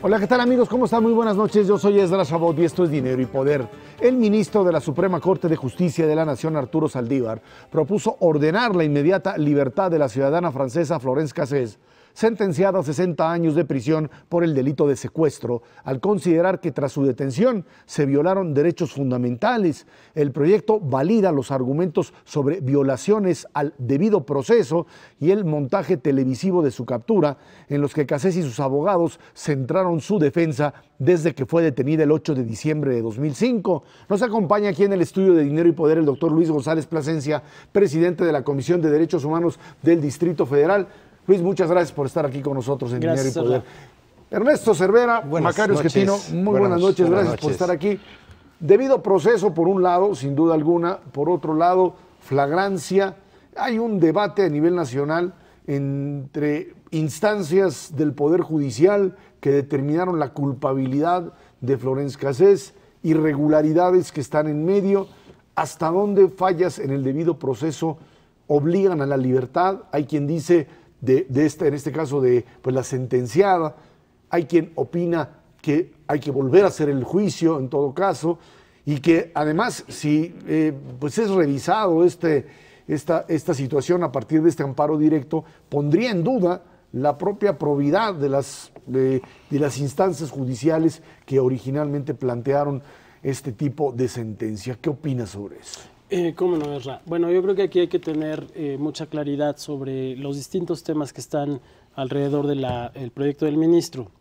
Hola, ¿qué tal amigos? ¿Cómo están? Muy buenas noches. Yo soy Esdras Chabot y esto es Dinero y Poder. El ministro de la Suprema Corte de Justicia de la Nación, Arturo Saldívar, propuso ordenar la inmediata libertad de la ciudadana francesa Florence Cassés, sentenciada a 60 años de prisión por el delito de secuestro, al considerar que tras su detención se violaron derechos fundamentales. El proyecto valida los argumentos sobre violaciones al debido proceso y el montaje televisivo de su captura, en los que Cassés y sus abogados centraron su defensa desde que fue detenida el 8 de diciembre de 2005. Nos acompaña aquí en el estudio de Dinero y Poder el doctor Luis González Plasencia, presidente de la Comisión de Derechos Humanos del Distrito Federal. Luis, muchas gracias por estar aquí con nosotros en Dinero y Poder. Ernesto Cervera, Macario Schettino, muy buenas noches, gracias por estar aquí. Debido proceso, por un lado, sin duda alguna, por otro lado, flagrancia. Hay un debate a nivel nacional entre instancias del Poder Judicial que determinaron la culpabilidad de Florence Cassés, irregularidades que están en medio, hasta dónde fallas en el debido proceso obligan a la libertad. Hay quien dice en este caso de la sentenciada, hay quien opina que hay que volver a hacer el juicio en todo caso, y que además si pues es revisado esta situación a partir de este amparo directo, pondría en duda la propia probidad de las instancias judiciales que originalmente plantearon este tipo de sentencia. ¿Qué opinas sobre eso? ¿Cómo no, Esra? Bueno, yo creo que aquí hay que tener mucha claridad sobre los distintos temas que están alrededor del proyecto del ministro.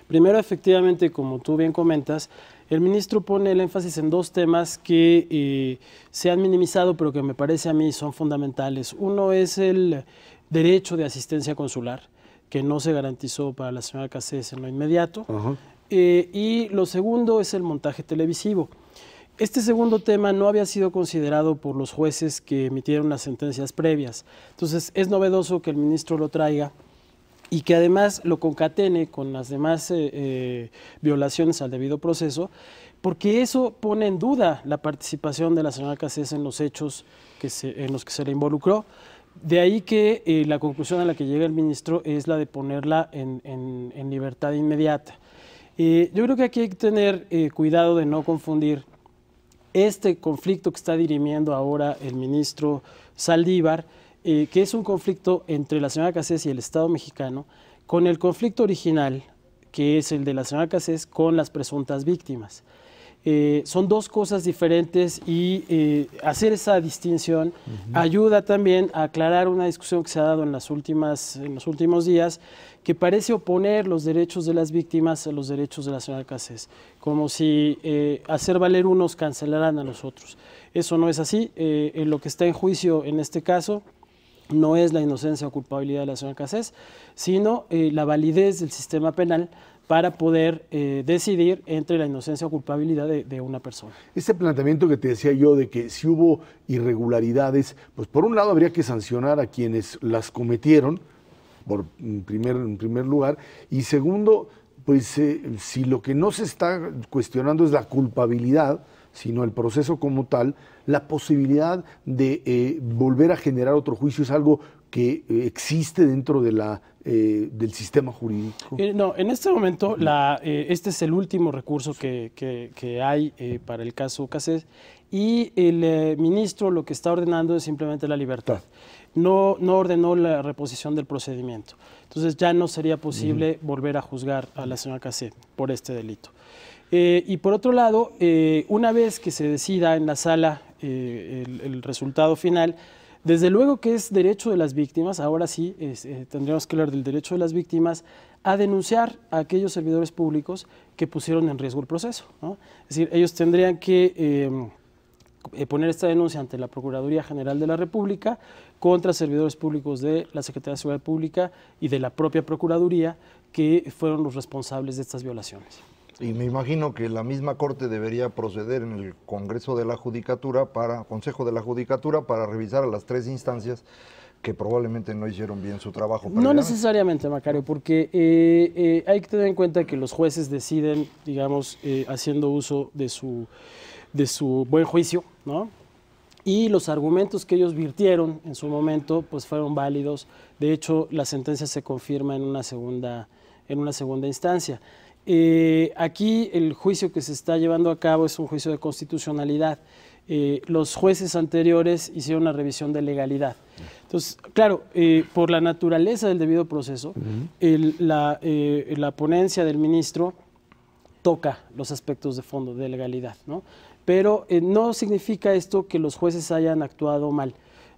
Primero, efectivamente, como tú bien comentas, el ministro pone el énfasis en dos temas que se han minimizado, pero que me parece a mí son fundamentales. Uno es el derecho de asistencia consular, que no se garantizó para la señora Cassés en lo inmediato. Y lo segundo es el montaje televisivo. Este segundo tema no había sido considerado por los jueces que emitieron las sentencias previas. Entonces, es novedoso que el ministro lo traiga y que además lo concatene con las demás violaciones al debido proceso, porque eso pone en duda la participación de la señora Cassés en los hechos en los que se le involucró. De ahí que la conclusión a la que llega el ministro es la de ponerla en libertad inmediata. Yo creo que aquí hay que tener cuidado de no confundir este conflicto que está dirimiendo ahora el ministro Saldívar, que es un conflicto entre la señora Cassés y el Estado mexicano, con el conflicto original, que es el de la señora Cassés con las presuntas víctimas. Son dos cosas diferentes y hacer esa distinción ayuda también a aclarar una discusión que se ha dado en los últimos días, que parece oponer los derechos de las víctimas a los derechos de la señora Cassés, como si hacer valer unos cancelaran a los otros. Eso no es así. Lo que está en juicio en este caso no es la inocencia o culpabilidad de la señora Cassés, sino la validez del sistema penal para poder decidir entre la inocencia o culpabilidad de una persona. Este planteamiento que te decía yo de que si hubo irregularidades, pues por un lado habría que sancionar a quienes las cometieron, en primer lugar, y segundo, pues si lo que no se está cuestionando es la culpabilidad, sino el proceso como tal, la posibilidad de volver a generar otro juicio es algo que existe dentro de del sistema jurídico. No, en este momento este es el último recurso que hay para el caso Cassés, y el ministro lo que está ordenando es simplemente la libertad. No ordenó la reposición del procedimiento. Entonces ya no sería posible volver a juzgar a la señora Cassés por este delito. Y por otro lado, una vez que se decida en la sala el resultado final, desde luego que es derecho de las víctimas, ahora sí tendríamos que hablar del derecho de las víctimas a denunciar a aquellos servidores públicos que pusieron en riesgo el proceso, ¿no? Es decir, ellos tendrían que poner esta denuncia ante la Procuraduría General de la República contra servidores públicos de la Secretaría de Seguridad Pública y de la propia Procuraduría que fueron los responsables de estas violaciones. Y me imagino que la misma Corte debería proceder en el Consejo de la Judicatura para revisar a las tres instancias que probablemente no hicieron bien su trabajo. No necesariamente, Macario, porque hay que tener en cuenta que los jueces deciden, digamos, haciendo uso de su buen juicio, ¿no? Y los argumentos que ellos virtieron en su momento, pues fueron válidos. De hecho, la sentencia se confirma en una segunda en una segunda instancia. Aquí el juicio que se está llevando a cabo es un juicio de constitucionalidad. Los jueces anteriores hicieron una revisión de legalidad. Entonces, claro, por la naturaleza del debido proceso, la ponencia del ministro toca los aspectos de fondo de legalidad, ¿no? Pero no significa esto que los jueces hayan actuado mal.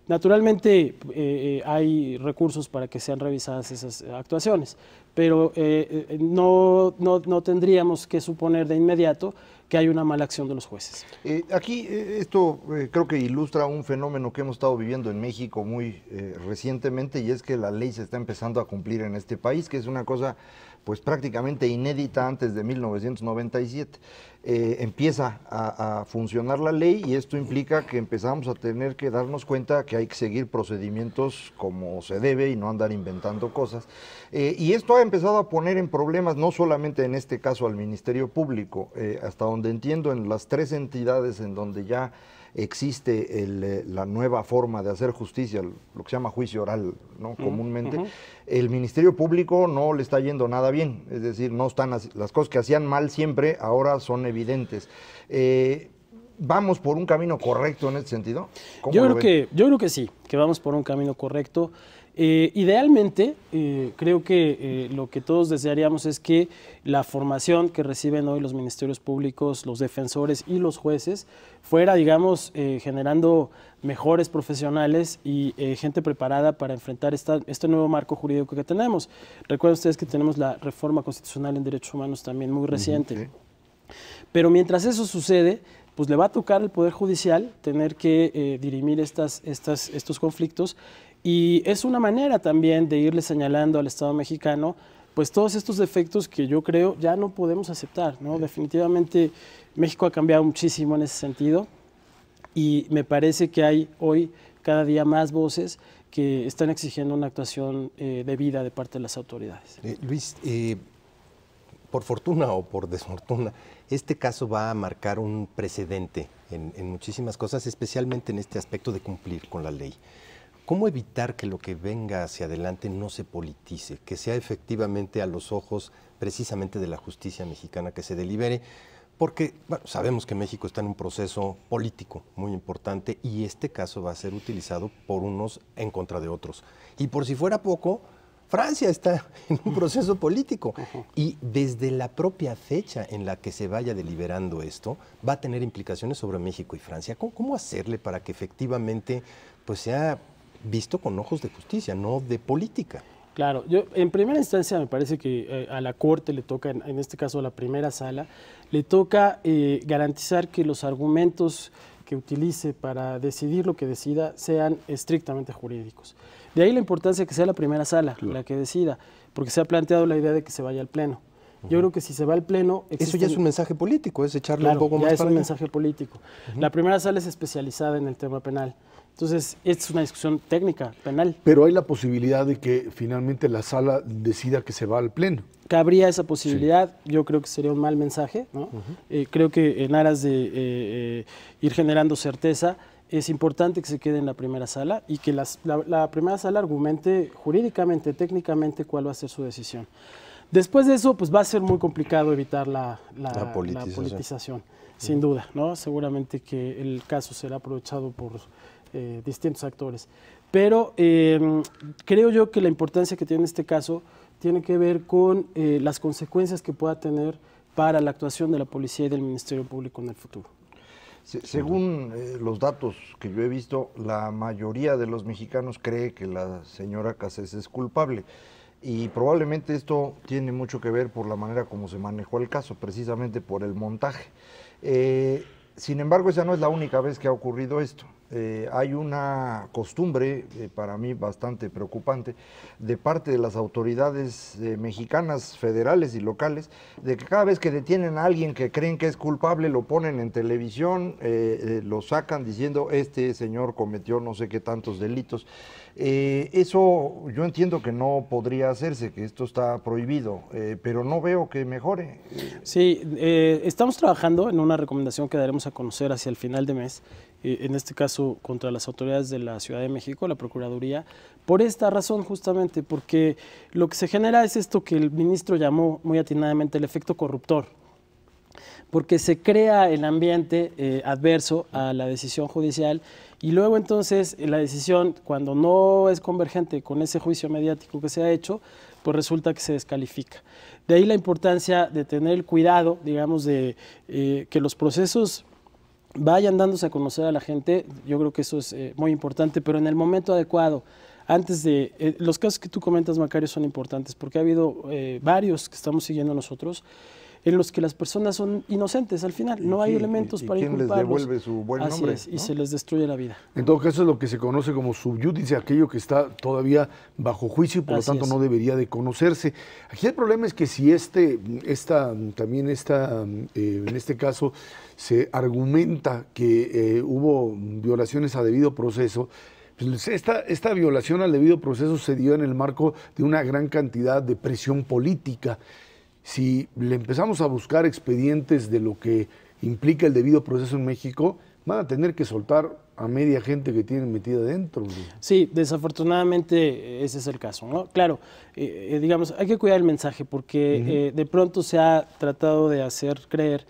Naturalmente hay recursos para que sean revisadas esas actuaciones, pero no tendríamos que suponer de inmediato que hay una mala acción de los jueces. Aquí esto creo que ilustra un fenómeno que hemos estado viviendo en México muy recientemente, y es que la ley se está empezando a cumplir en este país, que es una cosa pues prácticamente inédita antes de 1997. Empieza a funcionar la ley, y esto implica que empezamos a tener que darnos cuenta que hay que seguir procedimientos como se debe y no andar inventando cosas. Y esto ha empezado a poner en problemas no solamente en este caso al Ministerio Público, hasta donde entiendo en las 3 entidades en donde ya existe la nueva forma de hacer justicia, lo que se llama juicio oral, ¿no? Comúnmente, el Ministerio Público no le está yendo nada bien, es decir, no están las cosas que hacían mal siempre, ahora son evidentes. ¿Vamos por un camino correcto en este sentido? Yo creo que sí, que vamos por un camino correcto. Idealmente, creo que lo que todos desearíamos es que la formación que reciben hoy los ministerios públicos, los defensores y los jueces fuera, digamos, generando mejores profesionales y gente preparada para enfrentar este nuevo marco jurídico que tenemos. Recuerden ustedes que tenemos la reforma constitucional en derechos humanos también muy reciente. Pero mientras eso sucede, pues le va a tocar al Poder Judicial tener que dirimir estos conflictos. Y es una manera también de irle señalando al Estado mexicano pues todos estos defectos que yo creo ya no podemos aceptar, ¿no? Definitivamente México ha cambiado muchísimo en ese sentido, y me parece que hay hoy cada día más voces que están exigiendo una actuación debida de parte de las autoridades. Luis, por fortuna o por desfortuna, este caso va a marcar un precedente en muchísimas cosas, especialmente en este aspecto de cumplir con la ley. ¿Cómo evitar que lo que venga hacia adelante no se politice, que sea efectivamente a los ojos precisamente de la justicia mexicana que se delibere? Porque bueno, sabemos que México está en un proceso político muy importante, y este caso va a ser utilizado por unos en contra de otros. Y por si fuera poco, Francia está en un proceso político, y desde la propia fecha en la que se vaya deliberando esto, va a tener implicaciones sobre México y Francia. ¿Cómo hacerle para que efectivamente pues sea visto con ojos de justicia, no de política? Claro, yo en primera instancia me parece que a la Corte le toca, en este caso a la primera sala, le toca garantizar que los argumentos que utilice para decidir lo que decida sean estrictamente jurídicos. De ahí la importancia de que sea la primera sala la que decida, porque se ha planteado la idea de que se vaya al Pleno. Yo creo que si se va al Pleno... Eso ya es un mensaje político, es echarle claro, un poco más ya es para un allá. mensaje político. La primera sala es especializada en el tema penal. Entonces, esta es una discusión técnica, penal. Pero hay la posibilidad de que finalmente la sala decida que se va al Pleno. Cabría esa posibilidad, yo creo que sería un mal mensaje, ¿no? Creo que en aras de ir generando certeza, es importante que se quede en la primera sala y que la primera sala argumente jurídicamente, técnicamente, cuál va a ser su decisión. Después de eso, pues va a ser muy complicado evitar la politización, sin duda, ¿no? Seguramente que el caso será aprovechado por distintos actores. Pero creo yo que la importancia que tiene este caso tiene que ver con las consecuencias que pueda tener para la actuación de la policía y del Ministerio Público en el futuro. Según los datos que yo he visto, la mayoría de los mexicanos cree que la señora Cassés es culpable. Y probablemente esto tiene mucho que ver por la manera como se manejó el caso, precisamente por el montaje. Sin embargo, esa no es la única vez que ha ocurrido esto. Hay una costumbre, para mí bastante preocupante, de parte de las autoridades mexicanas, federales y locales, de que cada vez que detienen a alguien que creen que es culpable, lo ponen en televisión, lo sacan diciendo, este señor cometió no sé qué tantos delitos. Eso yo entiendo que no podría hacerse, que esto está prohibido, pero no veo que mejore. Sí, estamos trabajando en una recomendación que daremos a conocer hacia el final de mes, en este caso contra las autoridades de la Ciudad de México, la Procuraduría, por esta razón justamente, porque lo que se genera es esto que el ministro llamó muy atinadamente el efecto corruptor, porque se crea el ambiente adverso a la decisión judicial y luego entonces la decisión, cuando no es convergente con ese juicio mediático que se ha hecho, pues resulta que se descalifica. De ahí la importancia de tener el cuidado, digamos, de que los procesos vayan dándose a conocer a la gente. Yo creo que eso es muy importante, pero en el momento adecuado. Antes de los casos que tú comentas, Macario, son importantes porque ha habido varios que estamos siguiendo nosotros en los que las personas son inocentes al final, no hay elementos para inculparlos. ¿Quién les devuelve su buen nombre? Así es, y se les destruye la vida. En todo caso es lo que se conoce como subjudice, aquello que está todavía bajo juicio y por lo tanto no debería de conocerse. Aquí el problema es que si en este caso se argumenta que hubo violaciones a debido proceso, pues esta violación al debido proceso se dio en el marco de una gran cantidad de presión política. Si le empezamos a buscar expedientes de lo que implica el debido proceso en México, van a tener que soltar a media gente que tienen metida dentro. Sí, desafortunadamente ese es el caso, ¿no? Claro, digamos, hay que cuidar el mensaje porque de pronto se ha tratado de hacer creer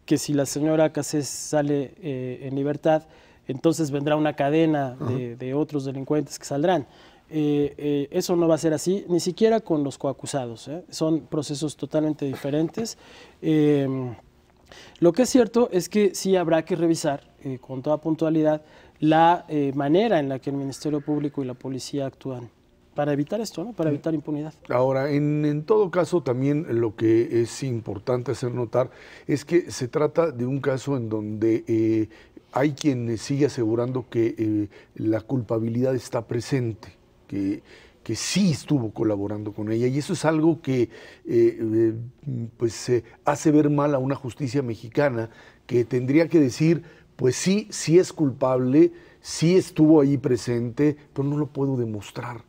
que si la señora Cassés sale en libertad, entonces vendrá una cadena de otros delincuentes que saldrán. Eso no va a ser así, ni siquiera con los coacusados, son procesos totalmente diferentes. Lo que es cierto es que sí habrá que revisar con toda puntualidad la manera en la que el Ministerio Público y la policía actúan para evitar esto, ¿no? Para evitar impunidad. Ahora, en todo caso, también lo que es importante hacer notar es que se trata de un caso en donde hay quien sigue asegurando que la culpabilidad está presente, que sí estuvo colaborando con ella, y eso es algo que pues hace ver mal a una justicia mexicana que tendría que decir, pues sí es culpable, sí estuvo ahí presente, pero no lo puedo demostrar.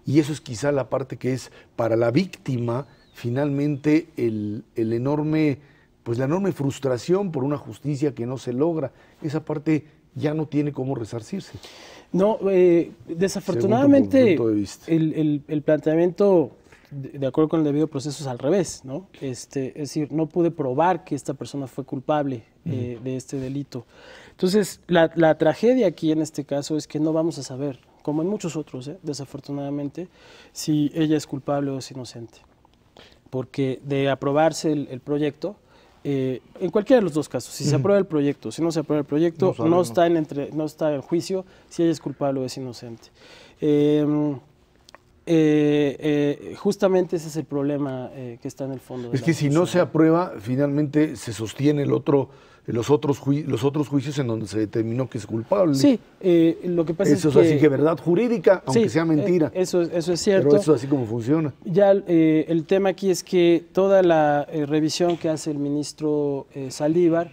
Y eso es quizá la parte que es para la víctima finalmente la enorme frustración por una justicia que no se logra. Esa parte ya no tiene cómo resarcirse. No, desafortunadamente el planteamiento, de acuerdo con el debido proceso, es al revés, ¿no? Es decir, no pude probar que esta persona fue culpable de este delito. Entonces, la tragedia aquí en este caso es que no vamos a saber, como en muchos otros, desafortunadamente, si ella es culpable o es inocente. Porque de aprobarse el proyecto, en cualquiera de los dos casos, si se aprueba el proyecto, si no se aprueba el proyecto, no está en juicio si ella es culpable o es inocente. Justamente ese es el problema que está en el fondo. Es que si no se aprueba, finalmente se sostiene los otros juicios en donde se determinó que es culpable. Sí, lo que pasa eso es así que verdad jurídica, aunque sea mentira. Eso es cierto. Pero eso es así como funciona. Ya el tema aquí es que toda la revisión que hace el ministro Saldívar,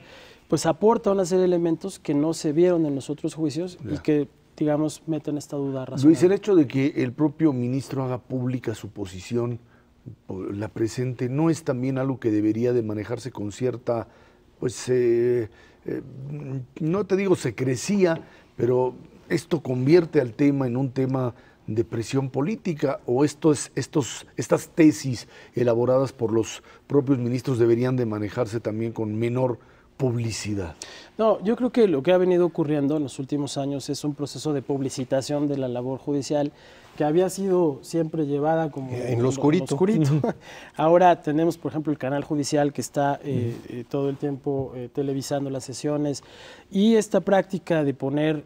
pues aporta una serie de elementos que no se vieron en los otros juicios y que, digamos, meten esta duda razonable. Luis, el hecho de que el propio ministro haga pública su posición, la presente, ¿no es también algo que debería de manejarse con cierta, pues, no te digo secrecía, pero esto convierte al tema en un tema de presión política, o estas tesis elaboradas por los propios ministros deberían de manejarse también con menor publicidad? No, yo creo que lo que ha venido ocurriendo en los últimos años es un proceso de publicitación de la labor judicial que había sido siempre llevada como en lo oscurito. Ahora tenemos, por ejemplo, el canal judicial que está todo el tiempo televisando las sesiones, y esta práctica de poner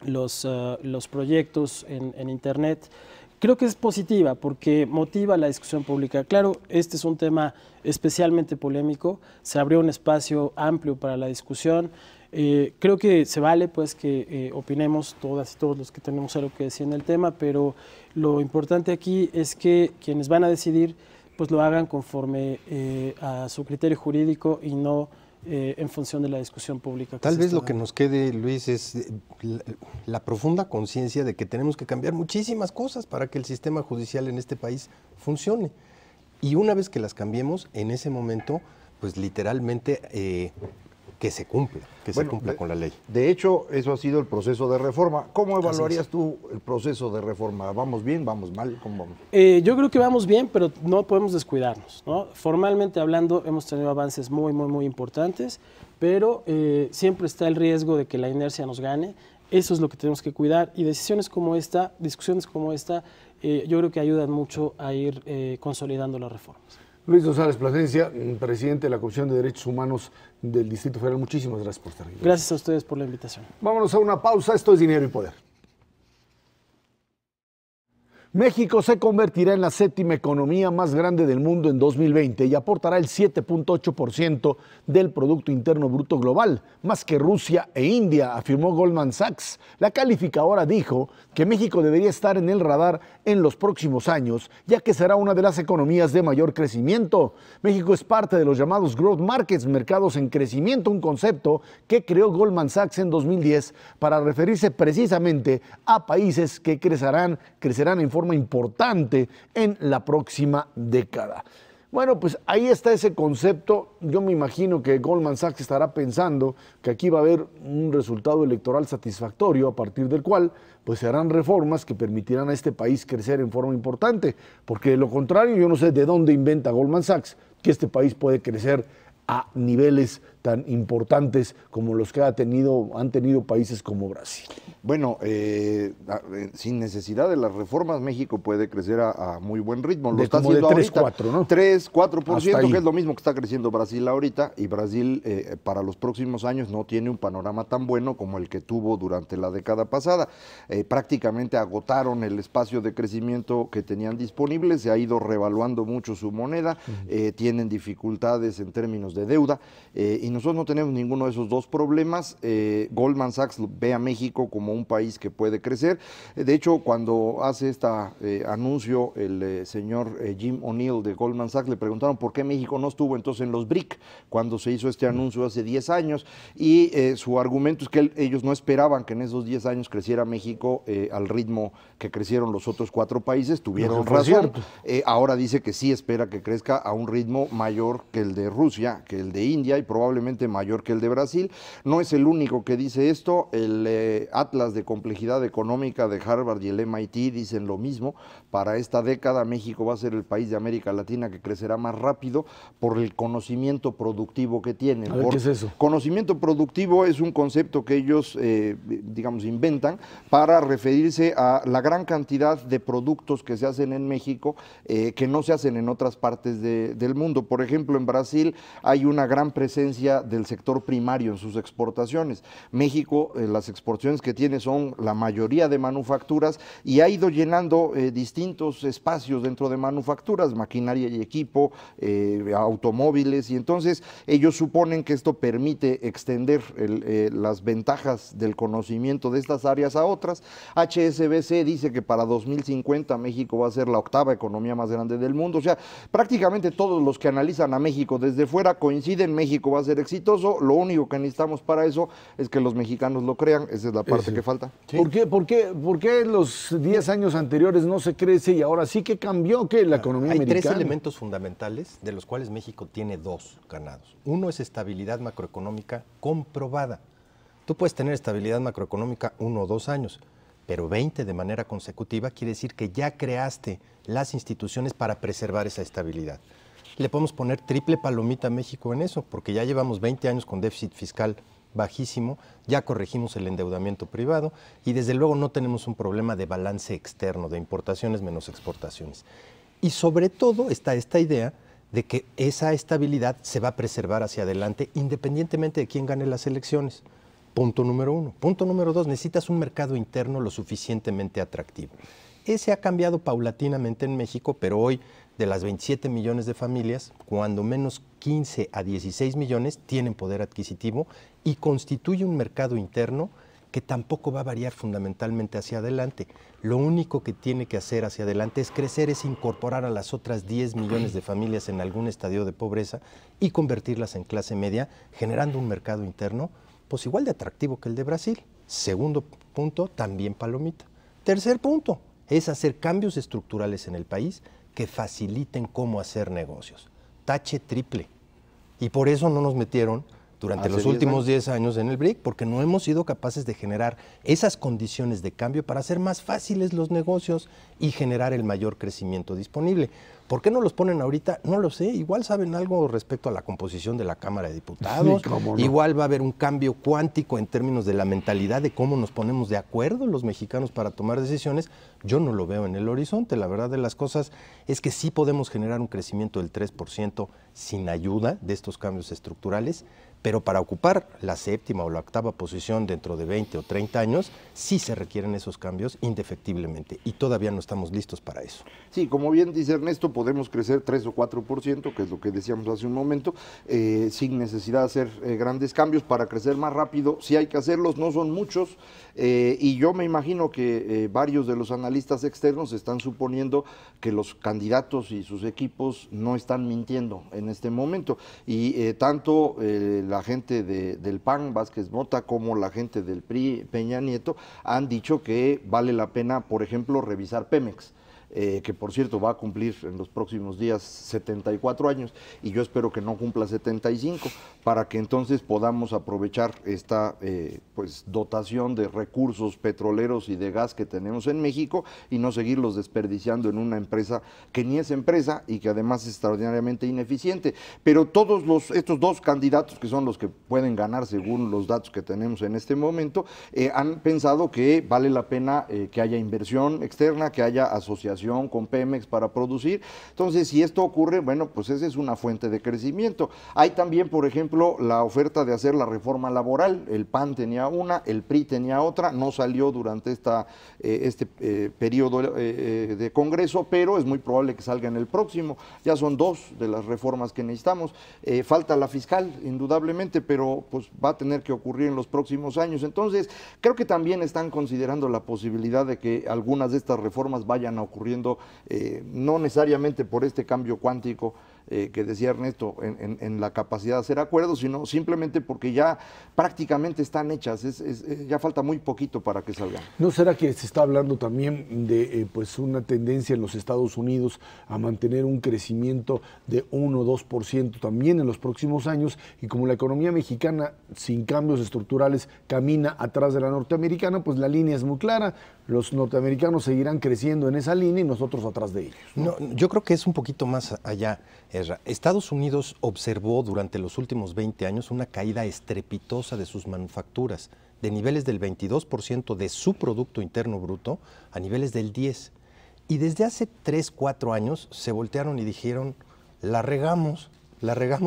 los proyectos en internet creo que es positiva porque motiva la discusión pública. Claro, este es un tema especialmente polémico, se abrió un espacio amplio para la discusión. Creo que se vale pues que opinemos todas y todos los que tenemos algo que decir en el tema, pero lo importante aquí es que quienes van a decidir pues lo hagan conforme a su criterio jurídico y no en función de la discusión pública. Tal vez lo que nos quede, Luis, es la profunda conciencia de que tenemos que cambiar muchísimas cosas para que el sistema judicial en este país funcione. Y una vez que las cambiemos, en ese momento, pues literalmente que se cumpla, se cumpla con la ley. De hecho, eso ha sido el proceso de reforma. ¿Cómo evaluarías tú el proceso de reforma? ¿Vamos bien, vamos mal? ¿Cómo vamos? Yo creo que vamos bien, pero no podemos descuidarnos, ¿no? Formalmente hablando, hemos tenido avances muy importantes, pero siempre está el riesgo de que la inercia nos gane. Eso es lo que tenemos que cuidar, y decisiones como esta, discusiones como esta, yo creo que ayudan mucho a ir consolidando las reformas. Luis González Plasencia, presidente de la Comisión de Derechos Humanos del Distrito Federal, muchísimas gracias por estar aquí. Gracias a ustedes por la invitación. Vámonos a una pausa, esto es Dinero y Poder. México se convertirá en la séptima economía más grande del mundo en 2020 y aportará el 7.8% del Producto Interno Bruto Global, más que Rusia e India, afirmó Goldman Sachs. La calificadora dijo que México debería estar en el radar en los próximos años, ya que será una de las economías de mayor crecimiento. México es parte de los llamados Growth Markets, mercados en crecimiento, un concepto que creó Goldman Sachs en 2010 para referirse precisamente a países que crecerán en forma importante en la próxima década. Bueno, pues ahí está ese concepto. Yo me imagino que Goldman Sachs estará pensando que aquí va a haber un resultado electoral satisfactorio a partir del cual pues se harán reformas que permitirán a este país crecer en forma importante, porque de lo contrario yo no sé de dónde inventa Goldman Sachs que este país puede crecer a niveles tan importantes como los que han tenido países como Brasil. Bueno, sin necesidad de las reformas, México puede crecer a muy buen ritmo. Lo está haciendo de 3, ahorita. 4, ¿no? 3, 4%, que es lo mismo que está creciendo Brasil ahorita, y Brasil para los próximos años no tiene un panorama tan bueno como el que tuvo durante la década pasada. Prácticamente agotaron el espacio de crecimiento que tenían disponible, se ha ido revaluando mucho su moneda, tienen dificultades en términos de deuda, y nosotros no tenemos ninguno de esos dos problemas. Goldman Sachs ve a México como un país que puede crecer. De hecho, cuando hace este anuncio el señor Jim O'Neill de Goldman Sachs, le preguntaron por qué México no estuvo entonces en los BRIC cuando se hizo este anuncio hace 10 años, y su argumento es que ellos no esperaban que en esos 10 años creciera México al ritmo que crecieron los otros 4 países. Tuvieron razón. Ahora dice que sí espera que crezca a un ritmo mayor que el de Rusia, que el de India, y probablemente mayor que el de Brasil. No es el único que dice esto. El Atlas de Complejidad Económica de Harvard y el MIT dicen lo mismo. Para esta década México va a ser el país de América Latina que crecerá más rápido por el conocimiento productivo que tienen. ¿Qué es eso? Conocimiento productivo es un concepto que ellos, digamos, inventan para referirse a la gran cantidad de productos que se hacen en México que no se hacen en otras partes del mundo. Por ejemplo, en Brasil hay una gran presencia del sector primario en sus exportaciones. México, las exportaciones que tiene son la mayoría de manufacturas, y ha ido llenando distintos espacios dentro de manufacturas, maquinaria y equipo, automóviles, y entonces ellos suponen que esto permite extender las ventajas del conocimiento de estas áreas a otras. HSBC dice que para 2050 México va a ser la 8ª economía más grande del mundo. O sea, prácticamente todos los que analizan a México desde fuera coinciden: México va a ser exitoso. Lo único que necesitamos para eso es que los mexicanos lo crean. Esa es la parte que falta. ¿Sí? ¿Por qué los 10 años anteriores no se crece y ahora sí? que cambió? ¿Qué la economía americana? Hay 3 elementos fundamentales, de los cuales México tiene 2 ganados. Uno es estabilidad macroeconómica comprobada. Tú puedes tener estabilidad macroeconómica 1 o 2 años, pero 20 de manera consecutiva quiere decir que ya creaste las instituciones para preservar esa estabilidad. Le podemos poner triple palomita a México en eso, porque ya llevamos 20 años con déficit fiscal bajísimo, ya corregimos el endeudamiento privado y desde luego no tenemos un problema de balance externo, de importaciones menos exportaciones. Y sobre todo está esta idea de que esa estabilidad se va a preservar hacia adelante independientemente de quién gane las elecciones. Punto número 1. Punto número 2, necesitas un mercado interno lo suficientemente atractivo. Ese ha cambiado paulatinamente en México, pero hoy de las 27 millones de familias, cuando menos 15 a 16 millones tienen poder adquisitivo y constituye un mercado interno que tampoco va a variar fundamentalmente hacia adelante. Lo único que tiene que hacer hacia adelante es crecer, es incorporar a las otras 10 millones de familias en algún estadio de pobreza y convertirlas en clase media, generando un mercado interno pues igual de atractivo que el de Brasil. Segundo punto, también palomita. Tercer punto, es hacer cambios estructurales en el país que faciliten cómo hacer negocios. Tache triple. Y por eso no nos metieron durante Hace los 10 últimos años. 10 años en el BRIC, porque no hemos sido capaces de generar esas condiciones de cambio para hacer más fáciles los negocios y generar el mayor crecimiento disponible. ¿Por qué no los ponen ahorita? No lo sé. Igual saben algo respecto a la composición de la Cámara de Diputados. Sí, cómo no. Igual va a haber un cambio cuántico en términos de la mentalidad de cómo nos ponemos de acuerdo los mexicanos para tomar decisiones. Yo no lo veo en el horizonte. La verdad de las cosas es que sí podemos generar un crecimiento del 3% sin ayuda de estos cambios estructurales, pero para ocupar la séptima o la octava posición dentro de 20 o 30 años, sí se requieren esos cambios indefectiblemente y todavía no estamos listos para eso. Sí, como bien dice Ernesto, podemos crecer 3 o 4%, que es lo que decíamos hace un momento, sin necesidad de hacer grandes cambios. Para crecer más rápido, sí hay que hacerlos, no son muchos, y yo me imagino que varios de los analistas externos están suponiendo que los candidatos y sus equipos no están mintiendo en este momento, y tanto la gente del PAN, Vázquez Mota, como la gente del PRI, Peña Nieto, han dicho que vale la pena, por ejemplo, revisar Pemex. Que por cierto va a cumplir en los próximos días 74 años y yo espero que no cumpla 75 para que entonces podamos aprovechar esta pues dotación de recursos petroleros y de gas que tenemos en México y no seguirlos desperdiciando en una empresa que ni es empresa y que además es extraordinariamente ineficiente. Pero todos estos dos candidatos, que son los que pueden ganar según los datos que tenemos en este momento, han pensado que vale la pena que haya inversión externa, que haya asociación con Pemex para producir. Entonces, si esto ocurre, bueno, pues esa es una fuente de crecimiento. Hay también, por ejemplo, la oferta de hacer la reforma laboral. El PAN tenía una, el PRI tenía otra, no salió durante este periodo de Congreso, pero es muy probable que salga en el próximo. Ya son dos de las reformas que necesitamos. Falta la fiscal, indudablemente, pero pues va a tener que ocurrir en los próximos años. Entonces, creo que también están considerando la posibilidad de que algunas de estas reformas vayan a ocurrir no necesariamente por este cambio cuántico que decía Ernesto en la capacidad de hacer acuerdos, sino simplemente porque ya prácticamente están hechas, ya falta muy poquito para que salgan. ¿No será que se está hablando también de pues una tendencia en los Estados Unidos a mantener un crecimiento de 1 o 2% también en los próximos años? Y como la economía mexicana sin cambios estructurales camina atrás de la norteamericana, pues la línea es muy clara, los norteamericanos seguirán creciendo en esa línea y nosotros atrás de ellos. No, yo creo que es un poquito más allá, Ezra. Estados Unidos observó durante los últimos 20 años una caída estrepitosa de sus manufacturas, de niveles del 22% de su Producto Interno Bruto a niveles del 10%. Y desde hace 3, 4 años se voltearon y dijeron, la regamos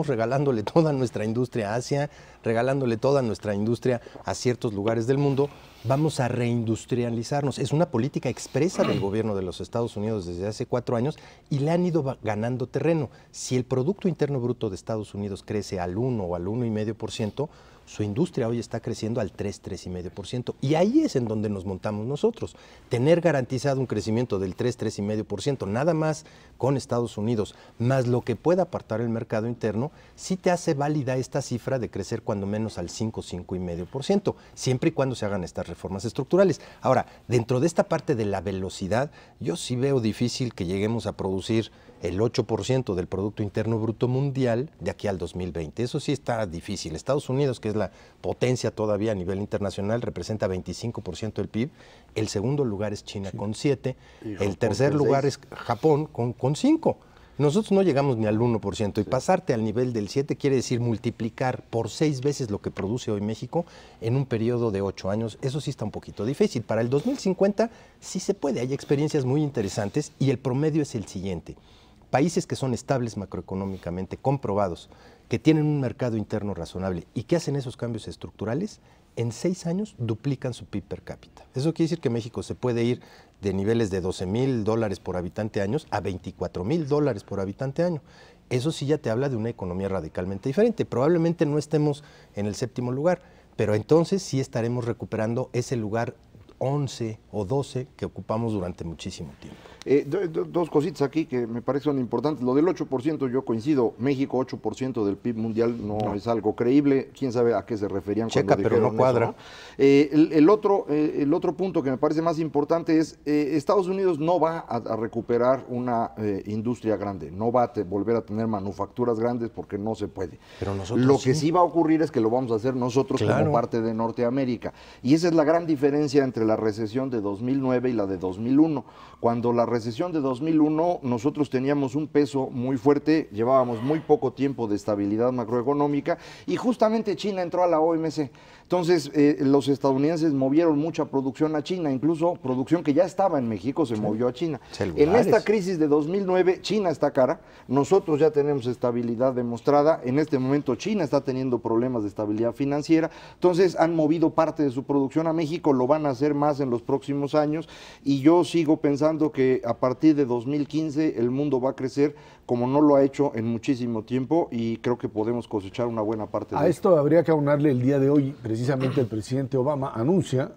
regalándole toda nuestra industria a Asia, regalándole toda nuestra industria a ciertos lugares del mundo, vamos a reindustrializarnos. Es una política expresa del gobierno de los Estados Unidos desde hace 4 años y le han ido ganando terreno. Si el Producto Interno Bruto de Estados Unidos crece al 1 o al 1,5%, su industria hoy está creciendo al 3, 3,5%. Y ahí es en donde nos montamos nosotros. Tener garantizado un crecimiento del 3, 3,5%, nada más con Estados Unidos, más lo que pueda aportar el mercado interno, sí te hace válida esta cifra de crecer cuando menos al 5, 5,5%, siempre y cuando se hagan estas reformas estructurales. Ahora, dentro de esta parte de la velocidad, yo sí veo difícil que lleguemos a producir el 8% del Producto Interno Bruto Mundial de aquí al 2020. Eso sí está difícil. Estados Unidos, que es la potencia todavía a nivel internacional, representa 25% del PIB. El segundo lugar es China con 7%. El tercer lugar es Japón con 5%. Nosotros no llegamos ni al 1%. Y pasarte al nivel del 7% quiere decir multiplicar por 6 veces lo que produce hoy México en un periodo de 8 años. Eso sí está un poquito difícil. Para el 2050 sí se puede. Hay experiencias muy interesantes y el promedio es el siguiente. Países que son estables macroeconómicamente, comprobados, que tienen un mercado interno razonable y que hacen esos cambios estructurales, en 6 años duplican su PIB per cápita. Eso quiere decir que México se puede ir de niveles de $12,000 por habitante año a $24,000 por habitante año. Eso sí ya te habla de una economía radicalmente diferente. Probablemente no estemos en el 7º lugar, pero entonces sí estaremos recuperando ese lugar 11 o 12 que ocupamos durante muchísimo tiempo. Dos cositas aquí que me parecen importantes. Lo del 8%, yo coincido. México, 8% del PIB mundial no es algo creíble. Quién sabe a qué se referían Checa, cuando pero no dijeron cuadra. eso, ¿no? El otro punto que me parece más importante es Estados Unidos no va a recuperar una industria grande, no va a volver a tener manufacturas grandes porque no se puede. Pero nosotros lo que sí va a ocurrir es que lo vamos a hacer nosotros como parte de Norteamérica. Y esa es la gran diferencia entre la recesión de 2009 y la de 2001. Cuando la recesión de 2001 nosotros teníamos un peso muy fuerte, llevábamos muy poco tiempo de estabilidad macroeconómica y justamente China entró a la OMC. Entonces los estadounidenses movieron mucha producción a China, incluso producción que ya estaba en México se movió a China. Celulares. En esta crisis de 2009 China está cara, nosotros ya tenemos estabilidad demostrada, en este momento China está teniendo problemas de estabilidad financiera, entonces han movido parte de su producción a México, lo van a hacer más en los próximos años y yo sigo pensando que a partir de 2015 el mundo va a crecer como no lo ha hecho en muchísimo tiempo y creo que podemos cosechar una buena parte de A esto habría que aunarle el día de hoy, precisamente el presidente Obama anuncia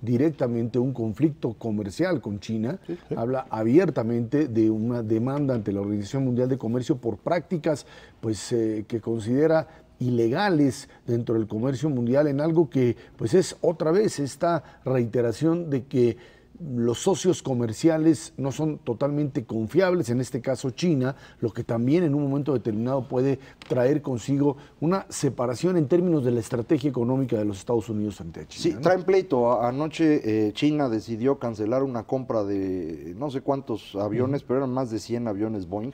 directamente un conflicto comercial con China, habla abiertamente de una demanda ante la Organización Mundial de Comercio por prácticas pues, que considera ilegales dentro del comercio mundial, en algo que pues es otra vez esta reiteración de que los socios comerciales no son totalmente confiables, en este caso China, lo que también en un momento determinado puede traer consigo una separación en términos de la estrategia económica de los Estados Unidos frente a China. Sí, ¿no? traen pleito. Anoche China decidió cancelar una compra de no sé cuántos aviones, pero eran más de 100 aviones Boeing.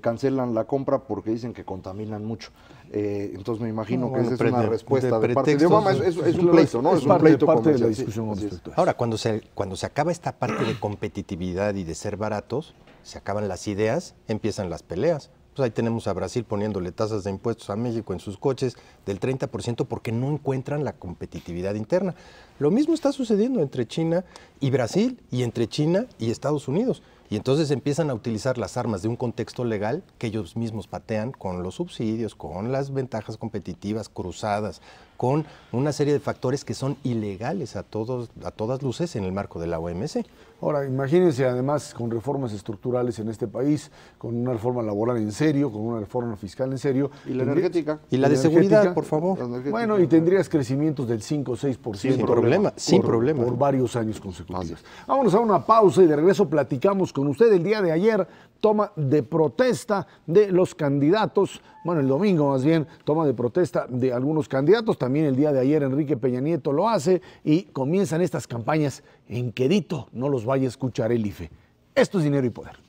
Cancelan la compra porque dicen que contaminan mucho. Entonces me imagino que esa es una respuesta de parte de Obama. Es un pleito, ¿no? Es un pleito parte de la discusión sí, respecto a eso. Ahora, cuando se acaba esta parte de competitividad y de ser baratos, se acaban las ideas, empiezan las peleas. Pues ahí tenemos a Brasil poniéndole tasas de impuestos a México en sus coches del 30% porque no encuentran la competitividad interna. Lo mismo está sucediendo entre China y Brasil y entre China y Estados Unidos. Y entonces empiezan a utilizar las armas de un contexto legal que ellos mismos patean con los subsidios, con las ventajas competitivas cruzadas, con una serie de factores que son ilegales a todas luces en el marco de la OMC. Ahora, imagínense además con reformas estructurales en este país, con una reforma laboral en serio, con una reforma fiscal en serio. Y la energética. Y la de seguridad, por favor. Bueno, y tendrías crecimientos del 5 o 6%. Sin problema. Por varios años consecutivos. Vámonos a una pausa y de regreso platicamos con usted el día de ayer, toma de protesta de los candidatos, bueno, el domingo más bien, toma de protesta de algunos candidatos, también el día de ayer Enrique Peña Nieto lo hace y comienzan estas campañas en quedito, no los vaya a escuchar el IFE. Esto es Dinero y Poder.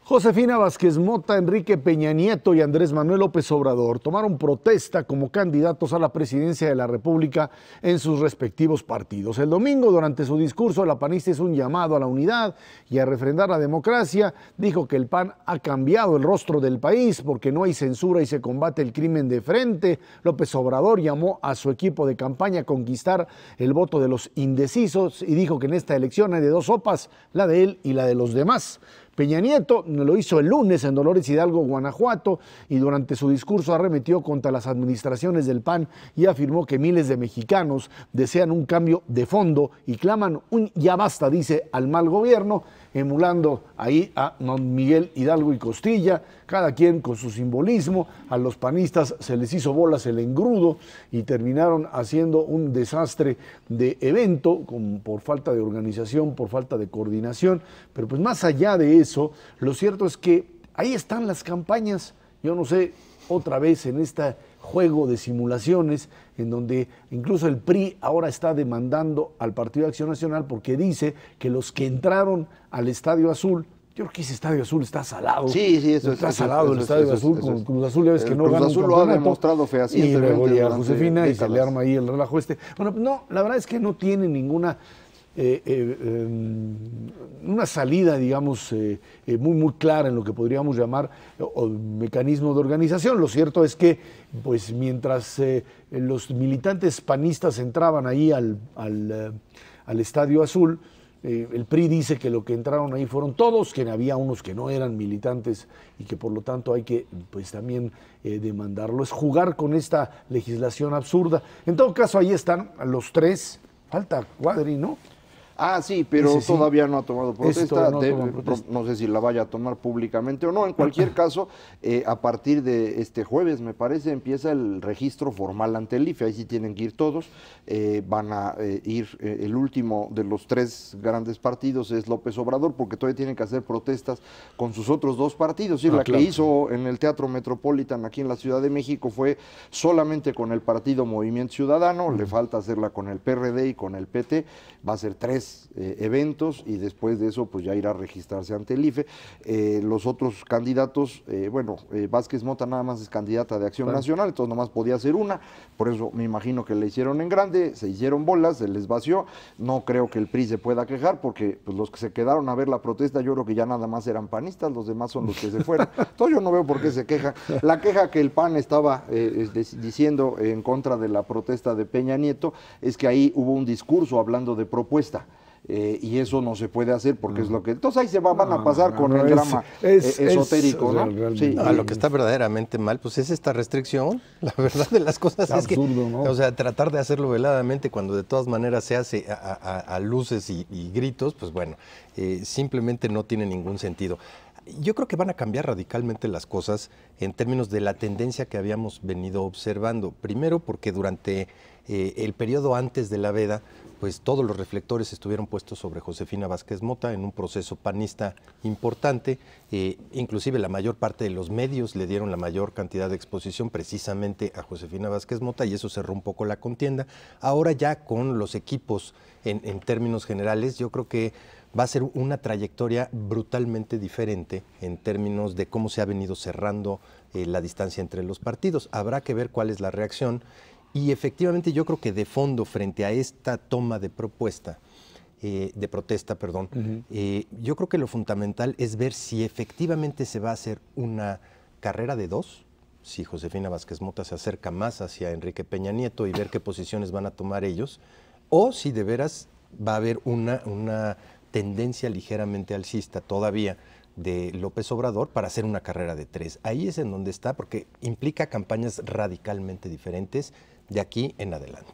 Josefina Vázquez Mota, Enrique Peña Nieto y Andrés Manuel López Obrador tomaron protesta como candidatos a la presidencia de la República en sus respectivos partidos. El domingo, durante su discurso, la panista hizo un llamado a la unidad y a refrendar la democracia. Dijo que el PAN ha cambiado el rostro del país porque no hay censura y se combate el crimen de frente. López Obrador llamó a su equipo de campaña a conquistar el voto de los indecisos y dijo que en esta elección hay de dos sopas, la de él y la de los demás. Peña Nieto lo hizo el lunes en Dolores Hidalgo, Guanajuato, y durante su discurso arremetió contra las administraciones del PAN y afirmó que miles de mexicanos desean un cambio de fondo y claman un ya basta, dice, al mal gobierno, emulando ahí a don Miguel Hidalgo y Costilla, cada quien con su simbolismo. A los panistas se les hizo bolas el engrudo y terminaron haciendo un desastre de evento por falta de organización, por falta de coordinación, pero pues más allá de eso, lo cierto es que ahí están las campañas. Yo no sé, otra vez en este juego de simulaciones, en donde incluso el PRI ahora está demandando al Partido de Acción Nacional porque dice que los que entraron al Estadio Azul, yo creo que ese Estadio Azul está salado. Sí, eso está salado el Estadio Azul con Cruz Azul, ya ves que no gana un Cruz Azul campeonato. lo ha demostrado fehacientemente. Y luego llega Josefina y se décadas. le arma ahí el relajo este. Bueno, no, la verdad es que no tiene ninguna una salida, digamos, muy clara en lo que podríamos llamar mecanismo de organización. Lo cierto es que, pues, mientras los militantes panistas entraban ahí al Estadio Azul, El PRI dice que lo que entraron ahí fueron todos, que había unos que no eran militantes y que por lo tanto hay que pues también demandarlo. Es jugar con esta legislación absurda. En todo caso, ahí están los tres. Falta Cuadri, ¿no? Ah, sí, pero Ese sí. todavía no ha tomado protesta. No toma protesta. No sé si la vaya a tomar públicamente o no. En cualquier caso, a partir de este jueves, me parece, empieza el registro formal ante el IFE. Ahí sí tienen que ir todos. Van a ir, el último de los tres grandes partidos es López Obrador, porque todavía tienen que hacer protestas con sus otros dos partidos. Y la claro. que hizo en el Teatro Metropolitan aquí en la Ciudad de México fue solamente con el partido Movimiento Ciudadano. Le falta hacerla con el PRD y con el PT. Va a ser 3 eventos y después de eso pues ya irá a registrarse ante el IFE. Los otros candidatos, Vázquez Mota nada más es candidata de Acción Nacional, entonces nomás podía ser una, por eso me imagino que le hicieron en grande, se hicieron bolas, se les vació. No creo que el PRI se pueda quejar porque pues, los que se quedaron a ver la protesta yo creo que ya nada más eran panistas, los demás son los que se fueron. Entonces yo no veo por qué se queja. La queja que el PAN estaba diciendo en contra de la protesta de Peña Nieto es que ahí hubo un discurso hablando de propuesta. Y eso no se puede hacer porque es lo que... Entonces ahí se van a pasar con el drama esotérico, ¿no? Sí. Lo que está verdaderamente mal, pues es esta restricción. La verdad de las cosas es absurdo, que, ¿no? o sea, tratar de hacerlo veladamente cuando de todas maneras se hace a luces y gritos, pues bueno, simplemente no tiene ningún sentido. Yo creo que van a cambiar radicalmente las cosas en términos de la tendencia que habíamos venido observando. Primero porque durante el periodo antes de la veda, pues todos los reflectores estuvieron puestos sobre Josefina Vázquez Mota en un proceso panista importante, inclusive la mayor parte de los medios le dieron la mayor cantidad de exposición precisamente a Josefina Vázquez Mota y eso cerró un poco la contienda. Ahora ya con los equipos en términos generales, yo creo que va a ser una trayectoria brutalmente diferente en términos de cómo se ha venido cerrando la distancia entre los partidos. Habrá que ver cuál es la reacción. Y efectivamente yo creo que de fondo frente a esta toma de protesta, yo creo que lo fundamental es ver si efectivamente se va a hacer una carrera de dos, si Josefina Vázquez Mota se acerca más hacia Enrique Peña Nieto y ver qué posiciones van a tomar ellos, o si de veras va a haber una tendencia ligeramente alcista todavía de López Obrador para hacer una carrera de 3. Ahí es en donde está, porque implica campañas radicalmente diferentes de aquí en adelante.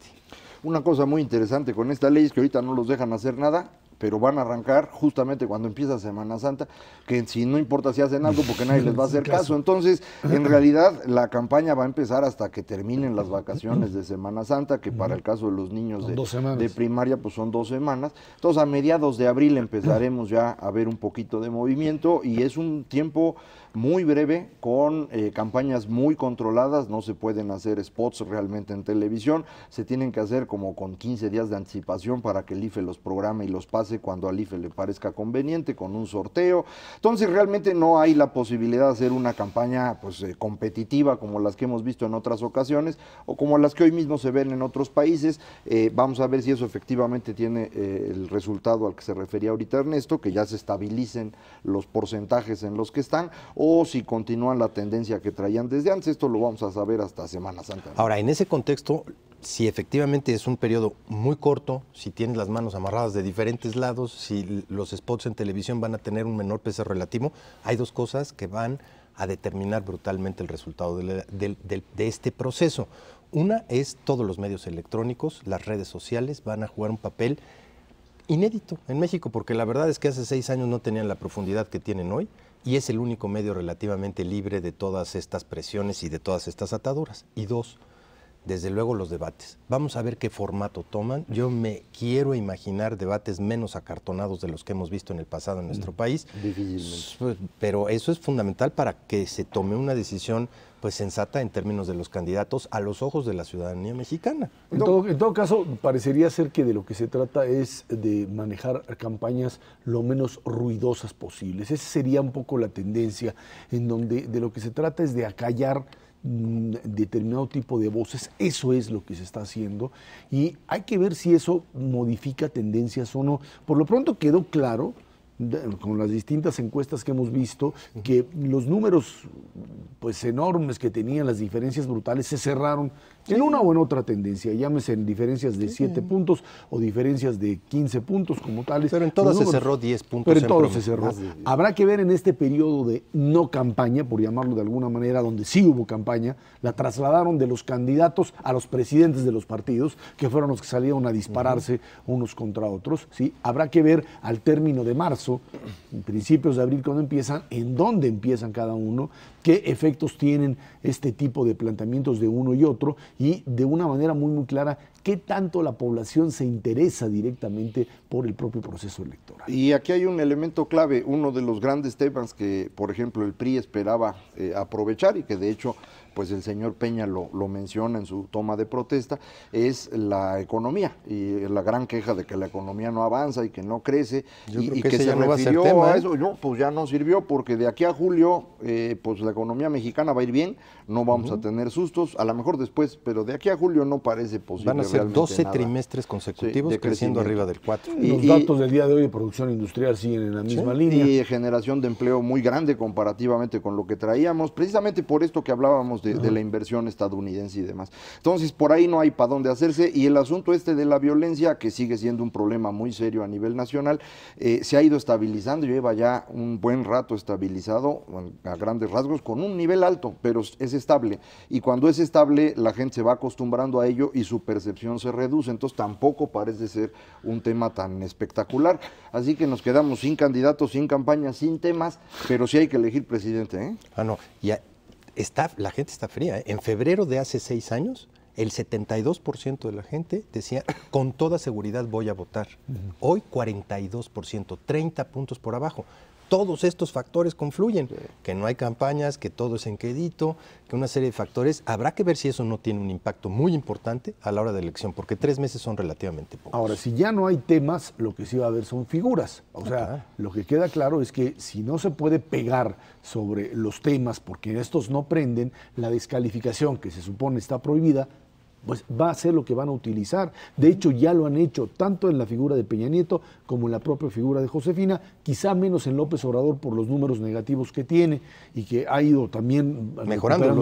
Una cosa muy interesante con esta ley es que ahorita no los dejan hacer nada, pero van a arrancar justamente cuando empieza Semana Santa, que si no importa si hacen algo porque nadie les va a hacer caso. Entonces, en realidad, la campaña va a empezar hasta que terminen las vacaciones de Semana Santa, que para el caso de los niños de primaria, pues son 2 semanas. Entonces, a mediados de abril empezaremos ya a ver un poquito de movimiento y es un tiempo muy breve, con campañas muy controladas. No se pueden hacer spots realmente en televisión, se tienen que hacer como con 15 días de anticipación para que el IFE los programe y los pase cuando al IFE le parezca conveniente, con un sorteo. Entonces realmente no hay la posibilidad de hacer una campaña pues competitiva como las que hemos visto en otras ocasiones o como las que hoy mismo se ven en otros países. Vamos a ver si eso efectivamente tiene el resultado al que se refería ahorita Ernesto, que ya se estabilicen los porcentajes en los que están, o si continúan la tendencia que traían desde antes. Esto lo vamos a saber hasta Semana Santa, ¿no? Ahora, en ese contexto, si efectivamente es un periodo muy corto, si tienes las manos amarradas de diferentes lados, si los spots en televisión van a tener un menor peso relativo, hay 2 cosas que van a determinar brutalmente el resultado de este proceso. Una es todos los medios electrónicos, las redes sociales van a jugar un papel inédito en México, porque la verdad es que hace 6 años no tenían la profundidad que tienen hoy y es el único medio relativamente libre de todas estas presiones y de todas estas ataduras. Y 2, desde luego los debates. Vamos a ver qué formato toman. Yo me quiero imaginar debates menos acartonados de los que hemos visto en el pasado en nuestro país. Difícilmente. Pero eso es fundamental para que se tome una decisión pues sensata en términos de los candidatos a los ojos de la ciudadanía mexicana. En todo caso, parecería ser que de lo que se trata es de manejar campañas lo menos ruidosas posibles. Esa sería un poco la tendencia, en donde de lo que se trata es de acallar determinado tipo de voces. Eso es lo que se está haciendo y hay que ver si eso modifica tendencias o no. Por lo pronto quedó claro, con las distintas encuestas que hemos visto, que los números pues enormes que tenían, las diferencias brutales, se cerraron en una o en otra tendencia, llámese en diferencias de 7 puntos o diferencias de 15 puntos como tales. Pero en todas se cerró 10 puntos. Pero en todos se cerró. Habrá que ver en este periodo de no campaña, por llamarlo de alguna manera, donde sí hubo campaña, la trasladaron de los candidatos a los presidentes de los partidos, que fueron los que salieron a dispararse unos contra otros. ¿Sí? Habrá que ver al término de marzo, en principios de abril, cuando empiezan, en dónde empiezan cada uno, qué efectos tienen este tipo de planteamientos de uno y otro, y de una manera muy clara, qué tanto la población se interesa directamente por el propio proceso electoral. Y aquí hay un elemento clave, uno de los grandes temas que, por ejemplo, el PRI esperaba aprovechar y que de hecho pues el señor Peña lo menciona en su toma de protesta, es la economía y la gran queja de que la economía no avanza y que no crece y que se refirió a eso. No, pues ya no sirvió porque de aquí a julio pues la economía mexicana va a ir bien, no vamos a tener sustos, a lo mejor después, pero de aquí a julio no parece posible. Van a ser 12 trimestres consecutivos creciendo arriba del 4. Los datos del día de hoy de producción industrial siguen en la misma línea. Y generación de empleo muy grande comparativamente con lo que traíamos, precisamente por esto que hablábamos de la inversión estadounidense y demás. Entonces, por ahí no hay para dónde hacerse, y el asunto este de la violencia, que sigue siendo un problema muy serio a nivel nacional, se ha ido estabilizando, lleva ya un buen rato estabilizado, a grandes rasgos, con un nivel alto, pero es estable, y cuando es estable, la gente se va acostumbrando a ello y su percepción se reduce, entonces tampoco parece ser un tema tan espectacular, así que nos quedamos sin candidatos, sin campañas, sin temas, pero sí hay que elegir presidente, ¿eh? No, la gente está fría, ¿eh? En febrero de hace 6 años, el 72% de la gente decía, con toda seguridad voy a votar. Hoy 42%, 30 puntos por abajo. Todos estos factores confluyen, que no hay campañas, que todo es enquedito, que una serie de factores. Habrá que ver si eso no tiene un impacto muy importante a la hora de elección, porque 3 meses son relativamente pocos. Ahora, si ya no hay temas, lo que sí va a haber son figuras. O sea, lo que queda claro es que si no se puede pegar sobre los temas, porque estos no prenden, la descalificación que se supone está prohibida, pues va a ser lo que van a utilizar. De hecho, ya lo han hecho tanto en la figura de Peña Nieto como en la propia figura de Josefina, quizá menos en López Obrador por los números negativos que tiene y que ha ido también mejorando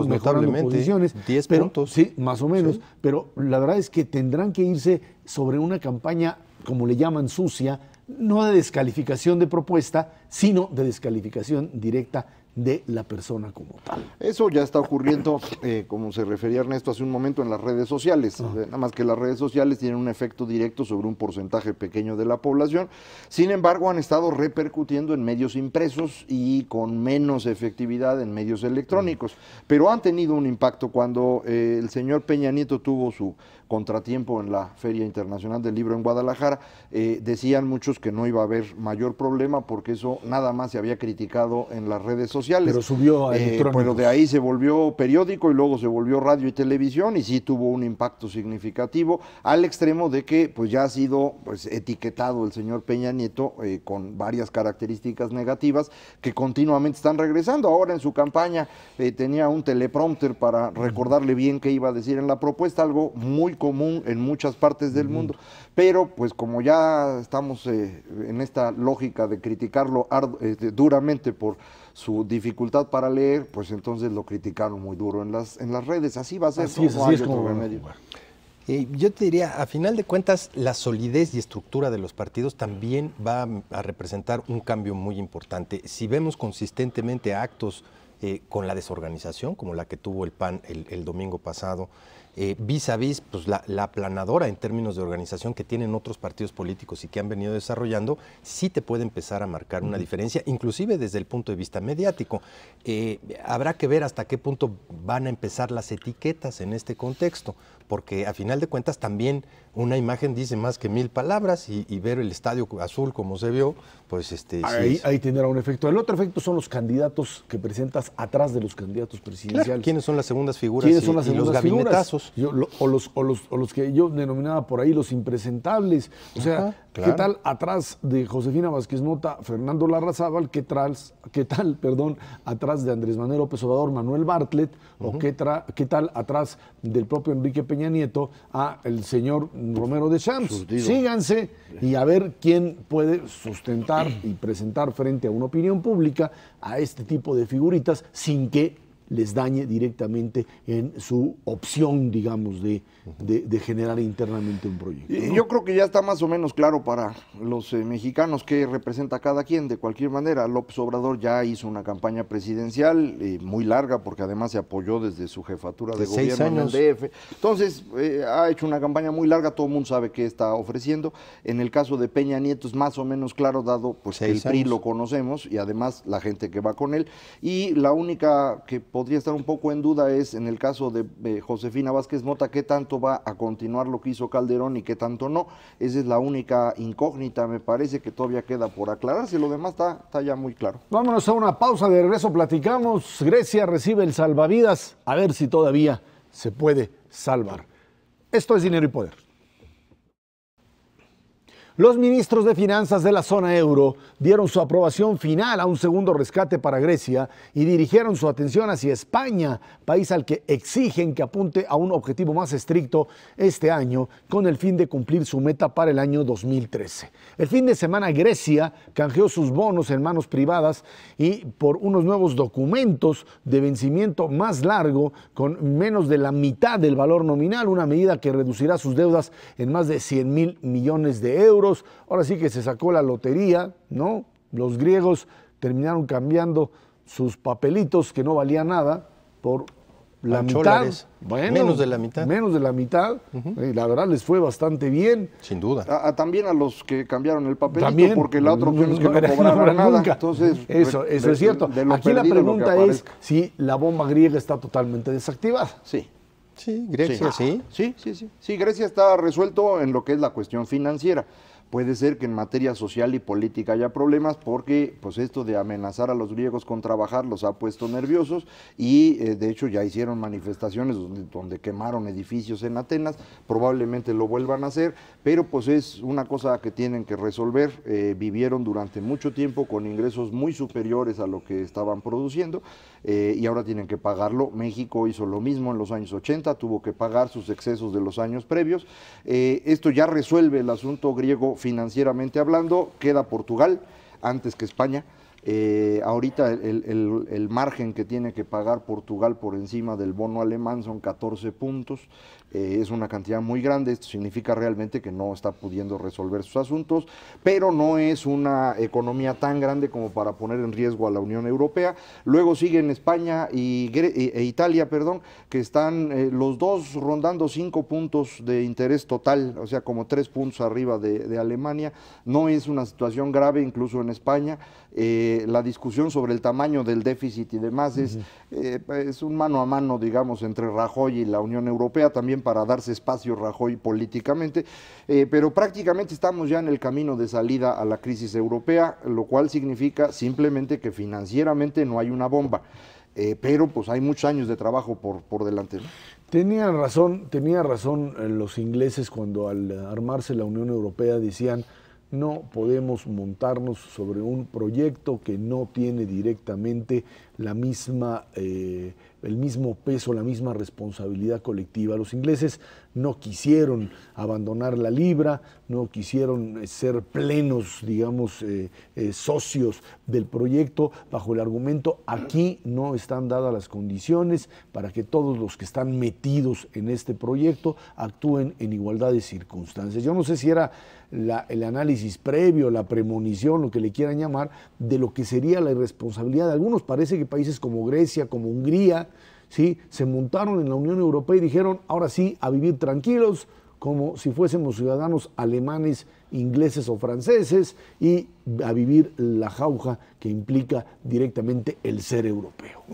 posiciones. 10 puntos. Sí, más o menos, pero la verdad es que tendrán que irse sobre una campaña, como le llaman, sucia, no de descalificación de propuesta, sino de descalificación directa de la persona como tal. Eso ya está ocurriendo, como se refería Ernesto hace un momento, en las redes sociales. Nada más que las redes sociales tienen un efecto directo sobre un porcentaje pequeño de la población. Sin embargo, han estado repercutiendo en medios impresos y con menos efectividad en medios electrónicos. Pero han tenido un impacto. Cuando el señor Peña Nieto tuvo su contratiempo en la Feria Internacional del Libro en Guadalajara, decían muchos que no iba a haber mayor problema porque eso nada más se había criticado en las redes sociales. Pero subió a electrónicos. Pero de ahí se volvió periódico y luego se volvió radio y televisión y sí tuvo un impacto significativo, al extremo de que pues ya ha sido pues etiquetado el señor Peña Nieto con varias características negativas que continuamente están regresando. Ahora en su campaña tenía un teleprompter para recordarle bien qué iba a decir en la propuesta, algo muy común en muchas partes del mundo, pero pues como ya estamos en esta lógica de criticarlo duramente por su dificultad para leer, pues entonces lo criticaron muy duro en las redes. Así va a ser. Así es como remedio. Yo te diría, a final de cuentas, la solidez y estructura de los partidos también va a representar un cambio muy importante. Si vemos consistentemente actos con la desorganización, como la que tuvo el PAN el domingo pasado, vis a vis pues, la aplanadora en términos de organización que tienen otros partidos políticos y que han venido desarrollando, sí te puede empezar a marcar una diferencia, inclusive desde el punto de vista mediático. Habrá que ver hasta qué punto van a empezar las etiquetas en este contexto, porque a final de cuentas también una imagen dice más que 1000 palabras y ver el estadio azul como se vio, pues ahí tendrá un efecto. El otro efecto son los candidatos que presentas atrás de los candidatos presidenciales. Claro, ¿quiénes son las segundas figuras? ¿Quiénes son las segundas los gabinetazos? O los que yo denominaba por ahí los impresentables. O sea, claro. ¿Qué tal atrás de Josefina Vázquez Mota, Fernando Larrazábal? ¿Qué tal, atrás de Andrés Manuel López Obrador, Manuel Bartlett? ¿O qué tal atrás del propio Enrique Peña Nieto a el señor Romero de Champs? Síganse y a ver quién puede sustentar y presentar frente a una opinión pública a este tipo de figuritas sin que les dañe directamente en su opción, digamos, de generar internamente un proyecto, ¿no? Yo creo que ya está más o menos claro para los mexicanos qué representa cada quien. De cualquier manera, López Obrador ya hizo una campaña presidencial muy larga, porque además se apoyó desde su jefatura de gobierno en el DF. Entonces, ha hecho una campaña muy larga, todo el mundo sabe qué está ofreciendo. En el caso de Peña Nieto es más o menos claro, dado pues que el PRI lo conocemos y además la gente que va con él. Y la única que podría estar un poco en duda es en el caso de Josefina Vázquez Mota, qué tanto va a continuar lo que hizo Calderón y qué tanto no. Esa es la única incógnita, me parece, que todavía queda por aclararse. Lo demás está ya muy claro. Vámonos a una pausa, de regreso platicamos. Grecia recibe el salvavidas, a ver si todavía se puede salvar. Esto es Dinero y Poder. Los ministros de finanzas de la zona euro dieron su aprobación final a un segundo rescate para Grecia y dirigieron su atención hacia España, país al que exigen que apunte a un objetivo más estricto este año con el fin de cumplir su meta para el año 2013. El fin de semana Grecia canjeó sus bonos en manos privadas y por unos nuevos documentos de vencimiento más largo con menos de la mitad del valor nominal, una medida que reducirá sus deudas en más de 100,000 millones de euros. Ahora sí que se sacó la lotería, ¿no? Los griegos terminaron cambiando sus papelitos que no valían nada por la mitad. Bueno, menos de la mitad. Menos de la mitad. La verdad les fue bastante bien. Sin duda. También a los que cambiaron el papelito, también, porque la otra opción es que no cobraran nada. Nunca. Entonces, eso es cierto. Aquí la pregunta es si la bomba griega está totalmente desactivada. Sí. Sí, Grecia, sí. Sí, Grecia está resuelto en lo que es la cuestión financiera. Puede ser que en materia social y política haya problemas porque pues esto de amenazar a los griegos con trabajar los ha puesto nerviosos y de hecho ya hicieron manifestaciones donde quemaron edificios en Atenas, probablemente lo vuelvan a hacer, pero pues es una cosa que tienen que resolver. Vivieron durante mucho tiempo con ingresos muy superiores a lo que estaban produciendo y ahora tienen que pagarlo. México hizo lo mismo en los años 80, tuvo que pagar sus excesos de los años previos. Esto ya resuelve el asunto griego financieramente hablando, queda Portugal antes que España. Ahorita el margen que tiene que pagar Portugal por encima del bono alemán son 14 puntos, es una cantidad muy grande. Esto significa realmente que no está pudiendo resolver sus asuntos, pero no es una economía tan grande como para poner en riesgo a la Unión Europea. Luego siguen España e Italia, que están los dos rondando 5 puntos de interés total, o sea, como 3 puntos arriba de Alemania. No es una situación grave, incluso en España. La discusión sobre el tamaño del déficit y demás es un mano a mano, digamos, entre Rajoy y la Unión Europea, también para darse espacio Rajoy políticamente, pero prácticamente estamos ya en el camino de salida a la crisis europea, lo cual significa simplemente que financieramente no hay una bomba, pero pues hay muchos años de trabajo por delante, ¿no? Tenía razón los ingleses cuando al armarse la Unión Europea decían: no podemos montarnos sobre un proyecto que no tiene directamente el mismo peso, la misma responsabilidad colectiva. Los ingleses no quisieron abandonar la libra, no quisieron ser plenos, digamos, socios del proyecto, bajo el argumento: aquí no están dadas las condiciones para que todos los que están metidos en este proyecto actúen en igualdad de circunstancias. Yo no sé si era el análisis previo, la premonición, lo que le quieran llamar, de lo que sería la irresponsabilidad de algunos. Parece que países como Grecia, como Hungría, ¿sí?, se montaron en la Unión Europea y dijeron: ahora sí, a vivir tranquilos, como si fuésemos ciudadanos alemanes, ingleses o franceses, y a vivir la jauja que implica directamente el ser europeo.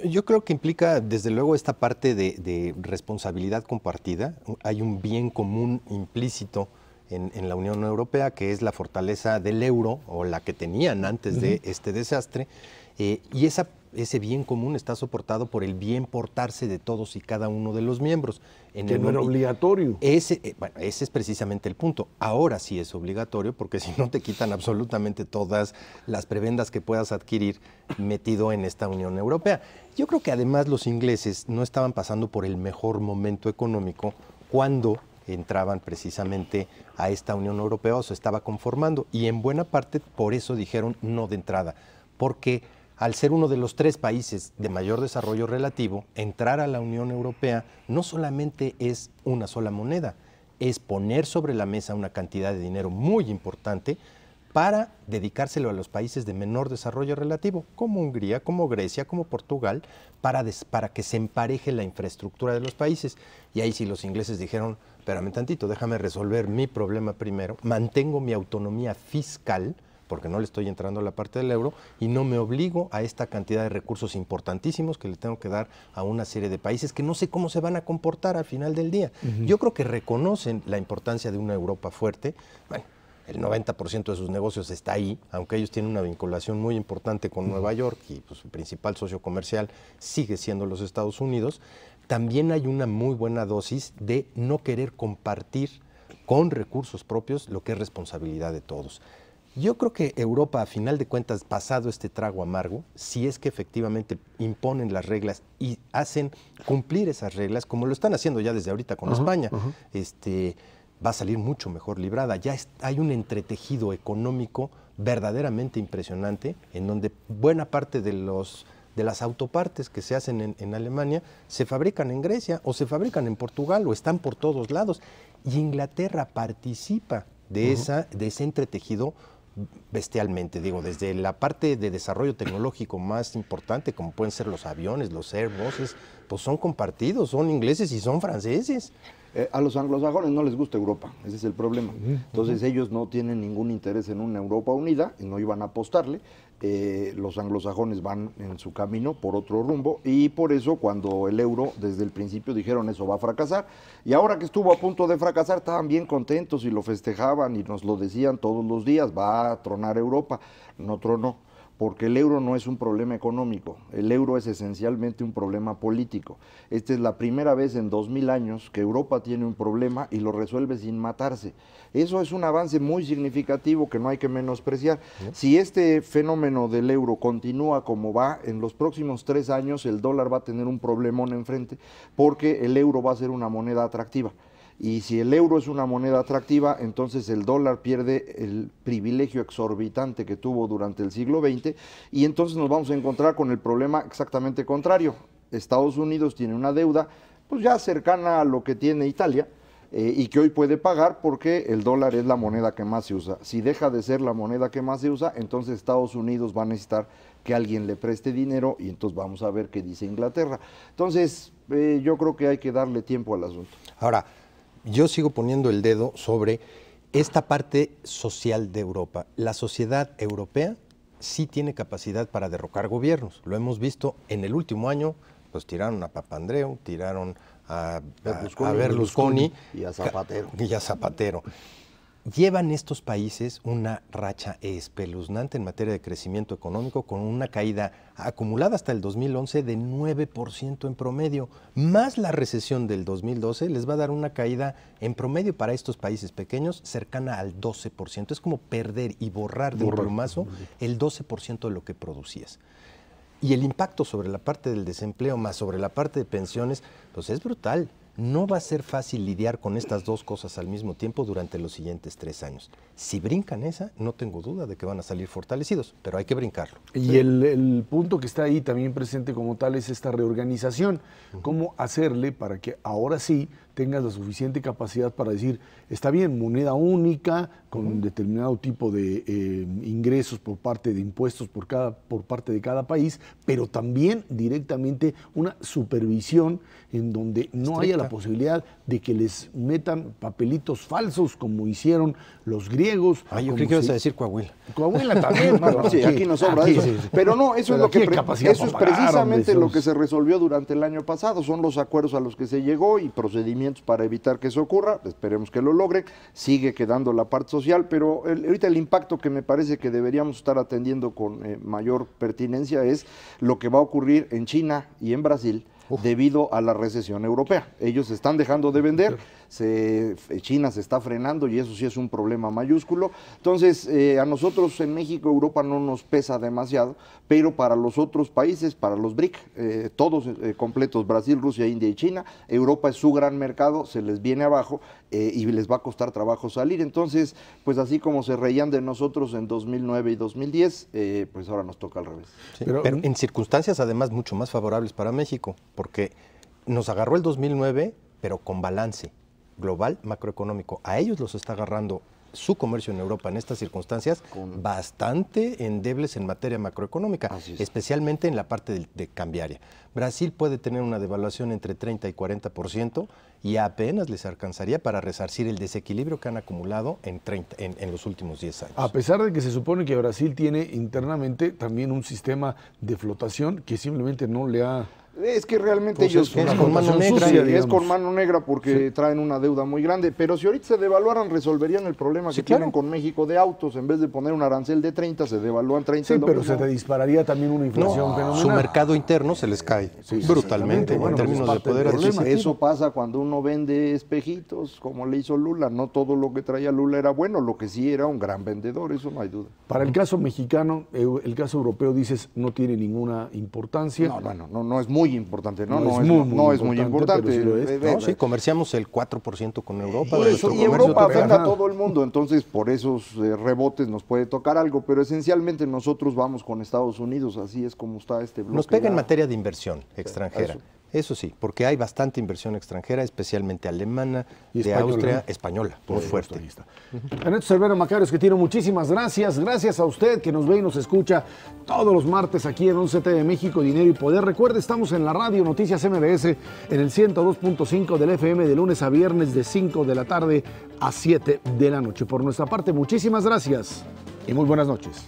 Yo creo que implica, desde luego, esta parte de responsabilidad compartida. Hay un bien común implícito en la Unión Europea, que es la fortaleza del euro, o la que tenían antes de este desastre, y ese bien común está soportado por el bien portarse de todos y cada uno de los miembros. Que no era obligatorio. Ese es precisamente el punto. Ahora sí es obligatorio, porque si no te quitan absolutamente todas las prebendas que puedas adquirir metido en esta Unión Europea. Yo creo que además los ingleses no estaban pasando por el mejor momento económico cuando entraban precisamente a esta Unión Europea, o se estaba conformando, y en buena parte por eso dijeron no de entrada, porque al ser uno de los 3 países de mayor desarrollo relativo, entrar a la Unión Europea no solamente es una sola moneda, es poner sobre la mesa una cantidad de dinero muy importante para dedicárselo a los países de menor desarrollo relativo, como Hungría, como Grecia, como Portugal, para que se empareje la infraestructura de los países. Y ahí sí los ingleses dijeron, espérame tantito, déjame resolver mi problema primero, mantengo mi autonomía fiscal, porque no le estoy entrando a la parte del euro, y no me obligo a esta cantidad de recursos importantísimos que le tengo que dar a una serie de países que no sé cómo se van a comportar al final del día. Yo creo que reconocen la importancia de una Europa fuerte. Bueno, el 90% de sus negocios está ahí, aunque ellos tienen una vinculación muy importante con Nueva York y pues, su principal socio comercial sigue siendo los Estados Unidos. También hay una muy buena dosis de no querer compartir con recursos propios lo que es responsabilidad de todos. Yo creo que Europa, a final de cuentas, pasado este trago amargo, si es que efectivamente imponen las reglas y hacen cumplir esas reglas, como lo están haciendo ya desde ahorita con España, va a salir mucho mejor librada. Ya hay un entretejido económico verdaderamente impresionante, en donde buena parte de las autopartes que se hacen en Alemania se fabrican en Grecia o se fabrican en Portugal o están por todos lados. Y Inglaterra participa de ese entretejido bestialmente, digo, desde la parte de desarrollo tecnológico más importante, como pueden ser los aviones, los Airbuses, pues son compartidos, son ingleses y son franceses. A los anglosajones no les gusta Europa, ese es el problema. Entonces ellos no tienen ningún interés en una Europa unida y no iban a apostarle. Los anglosajones van en su camino por otro rumbo y por eso cuando el euro desde el principio dijeron eso va a fracasar y ahora que estuvo a punto de fracasar estaban bien contentos y lo festejaban y nos lo decían todos los días, va a tronar Europa, no tronó. Porque el euro no es un problema económico, el euro es esencialmente un problema político. Esta es la primera vez en 2000 años que Europa tiene un problema y lo resuelve sin matarse. Eso es un avance muy significativo que no hay que menospreciar. Si este fenómeno del euro continúa como va, en los próximos 3 años el dólar va a tener un problemón enfrente porque el euro va a ser una moneda atractiva. Y si el euro es una moneda atractiva, entonces el dólar pierde el privilegio exorbitante que tuvo durante el siglo XX y entonces nos vamos a encontrar con el problema exactamente contrario. Estados Unidos tiene una deuda pues ya cercana a lo que tiene Italia y que hoy puede pagar porque el dólar es la moneda que más se usa. Si deja de ser la moneda que más se usa, entonces Estados Unidos va a necesitar que alguien le preste dinero y entonces vamos a ver qué dice Inglaterra. Entonces yo creo que hay que darle tiempo al asunto. Ahora, yo sigo poniendo el dedo sobre esta parte social de Europa. La sociedad europea sí tiene capacidad para derrocar gobiernos. Lo hemos visto en el último año, pues tiraron a Papandreou, tiraron a Berlusconi y a Zapatero. Llevan estos países una racha espeluznante en materia de crecimiento económico con una caída acumulada hasta el 2011 de 9% en promedio, más la recesión del 2012 les va a dar una caída en promedio para estos países pequeños cercana al 12%. Es como perder y borrar de un plumazo el 12% de lo que producías. Y el impacto sobre la parte del desempleo más sobre la parte de pensiones, pues es brutal. No va a ser fácil lidiar con estas dos cosas al mismo tiempo durante los siguientes 3 años. Si brincan esa, no tengo duda de que van a salir fortalecidos, pero hay que brincarlo. Y el punto que está ahí también presente como tal es esta reorganización. ¿Cómo hacerle para que ahora sí tengas la suficiente capacidad para decir, está bien, moneda única, con un determinado tipo de ingresos por parte de impuestos por parte de cada país, pero también directamente una supervisión en donde no haya la posibilidad de que les metan papelitos falsos como hicieron los griegos. Yo creí que ibas a decir Coahuila. Coahuila también. Sí, aquí nos sobra eso. Sí. Pero no, eso es lo que eso es precisamente lo que se resolvió durante el año pasado. Son los acuerdos a los que se llegó y procedimientos para evitar que eso ocurra. Esperemos que lo logren. Sigue quedando la parte social, pero ahorita el impacto que me parece que deberíamos estar atendiendo con mayor pertinencia es lo que va a ocurrir en China y en Brasil debido a la recesión europea. Ellos están dejando de vender, China se está frenando y eso sí es un problema mayúsculo. Entonces, a nosotros en México, Europa no nos pesa demasiado, pero para los otros países, para los BRIC, todos completos, Brasil, Rusia, India y China, Europa es su gran mercado, se les viene abajo y les va a costar trabajo salir. Entonces, pues así como se reían de nosotros en 2009 y 2010, pues ahora nos toca al revés. Sí, pero en circunstancias además mucho más favorables para México, porque nos agarró el 2009, pero con balance global macroeconómico. A ellos los está agarrando su comercio en Europa en estas circunstancias bastante endebles en materia macroeconómica, especialmente en la parte de cambiaria. Brasil puede tener una devaluación entre 30 y 40% y apenas les alcanzaría para resarcir el desequilibrio que han acumulado en los últimos 10 años. A pesar de que se supone que Brasil tiene internamente también un sistema de flotación que simplemente no le ha... Es que realmente ellos es con mano negra, sucia, es con mano negra porque traen una deuda muy grande, pero si ahorita se devaluaran resolverían el problema que tienen con México de autos, en vez de poner un arancel de 30 se devalúan 30. Sí, pero se te dispararía también una inflación fenomenal. Su mercado interno se les cae brutalmente en términos de poder adquisitivo. Eso pasa cuando uno vende espejitos, como le hizo Lula. No todo lo que traía Lula era bueno, lo que sí era un gran vendedor, eso no hay duda. Para el caso mexicano, el caso europeo, dices, no tiene ninguna importancia. No es muy importante, ¿no? No es muy importante. Sí lo es, Sí, comerciamos el 4% con Europa. Y Europa afecta a todo el mundo, entonces por esos rebotes nos puede tocar algo, pero esencialmente nosotros vamos con Estados Unidos, así es como está este bloque. Nos pega en materia de inversión extranjera. Eso sí, porque hay bastante inversión extranjera, especialmente alemana, y de Austria, española, muy fuerte. Ernesto Cervera Macarios, que tiene muchísimas gracias. Gracias a usted que nos ve y nos escucha todos los martes aquí en 11T de México, Dinero y Poder. Recuerde, estamos en la radio Noticias MBS en el 102.5 del FM de lunes a viernes de 5 de la tarde a 7 de la noche. Por nuestra parte, muchísimas gracias y muy buenas noches.